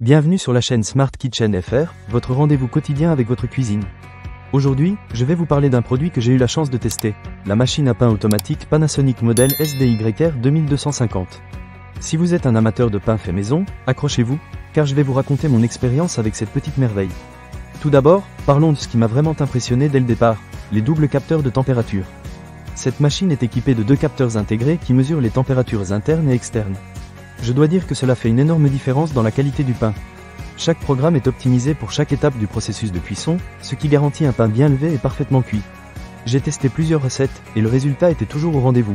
Bienvenue sur la chaîne Smart Kitchen FR, votre rendez-vous quotidien avec votre cuisine. Aujourd'hui, je vais vous parler d'un produit que j'ai eu la chance de tester, la machine à pain automatique Panasonic modèle SDYR 2250. Si vous êtes un amateur de pain fait maison, accrochez-vous, car je vais vous raconter mon expérience avec cette petite merveille. Tout d'abord, parlons de ce qui m'a vraiment impressionné dès le départ, les doubles capteurs de température. Cette machine est équipée de deux capteurs intégrés qui mesurent les températures internes et externes. Je dois dire que cela fait une énorme différence dans la qualité du pain. Chaque programme est optimisé pour chaque étape du processus de cuisson, ce qui garantit un pain bien levé et parfaitement cuit. J'ai testé plusieurs recettes, et le résultat était toujours au rendez-vous.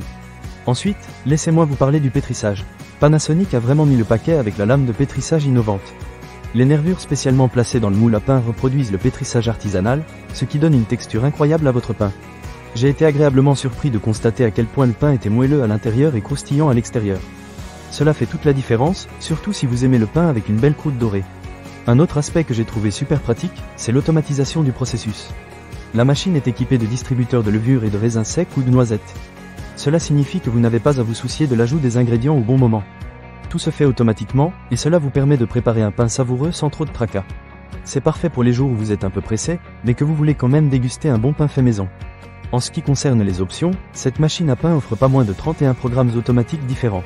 Ensuite, laissez-moi vous parler du pétrissage. Panasonic a vraiment mis le paquet avec la lame de pétrissage innovante. Les nervures spécialement placées dans le moule à pain reproduisent le pétrissage artisanal, ce qui donne une texture incroyable à votre pain. J'ai été agréablement surpris de constater à quel point le pain était moelleux à l'intérieur et croustillant à l'extérieur. Cela fait toute la différence, surtout si vous aimez le pain avec une belle croûte dorée. Un autre aspect que j'ai trouvé super pratique, c'est l'automatisation du processus. La machine est équipée de distributeurs de levure et de raisins secs ou de noisettes. Cela signifie que vous n'avez pas à vous soucier de l'ajout des ingrédients au bon moment. Tout se fait automatiquement, et cela vous permet de préparer un pain savoureux sans trop de tracas. C'est parfait pour les jours où vous êtes un peu pressé, mais que vous voulez quand même déguster un bon pain fait maison. En ce qui concerne les options, cette machine à pain offre pas moins de 31 programmes automatiques différents.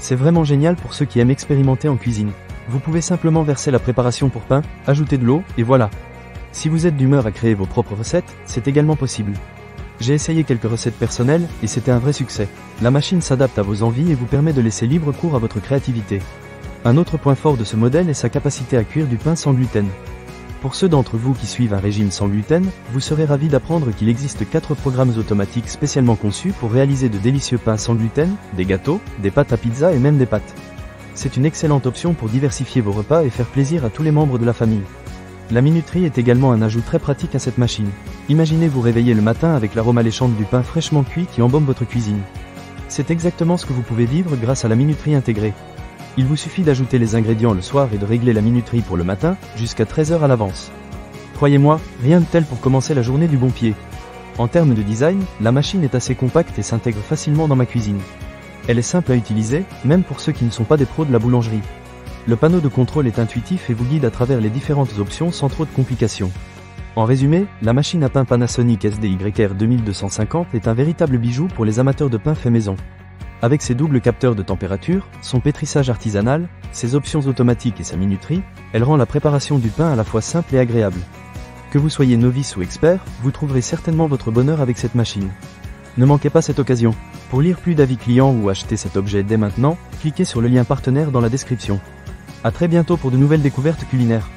C'est vraiment génial pour ceux qui aiment expérimenter en cuisine. Vous pouvez simplement verser la préparation pour pain, ajouter de l'eau, et voilà. Si vous êtes d'humeur à créer vos propres recettes, c'est également possible. J'ai essayé quelques recettes personnelles, et c'était un vrai succès. La machine s'adapte à vos envies et vous permet de laisser libre cours à votre créativité. Un autre point fort de ce modèle est sa capacité à cuire du pain sans gluten. Pour ceux d'entre vous qui suivent un régime sans gluten, vous serez ravis d'apprendre qu'il existe 4 programmes automatiques spécialement conçus pour réaliser de délicieux pains sans gluten, des gâteaux, des pâtes à pizza et même des pâtes. C'est une excellente option pour diversifier vos repas et faire plaisir à tous les membres de la famille. La minuterie est également un ajout très pratique à cette machine. Imaginez vous réveiller le matin avec l'arôme alléchant du pain fraîchement cuit qui embaume votre cuisine. C'est exactement ce que vous pouvez vivre grâce à la minuterie intégrée. Il vous suffit d'ajouter les ingrédients le soir et de régler la minuterie pour le matin, jusqu'à 13 heures à l'avance. Croyez-moi, rien de tel pour commencer la journée du bon pied. En termes de design, la machine est assez compacte et s'intègre facilement dans ma cuisine. Elle est simple à utiliser, même pour ceux qui ne sont pas des pros de la boulangerie. Le panneau de contrôle est intuitif et vous guide à travers les différentes options sans trop de complications. En résumé, la machine à pain Panasonic SDYR 2250 est un véritable bijou pour les amateurs de pain fait maison. Avec ses doubles capteurs de température, son pétrissage artisanal, ses options automatiques et sa minuterie, elle rend la préparation du pain à la fois simple et agréable. Que vous soyez novice ou expert, vous trouverez certainement votre bonheur avec cette machine. Ne manquez pas cette occasion. Pour lire plus d'avis clients ou acheter cet objet dès maintenant, cliquez sur le lien partenaire dans la description. À très bientôt pour de nouvelles découvertes culinaires.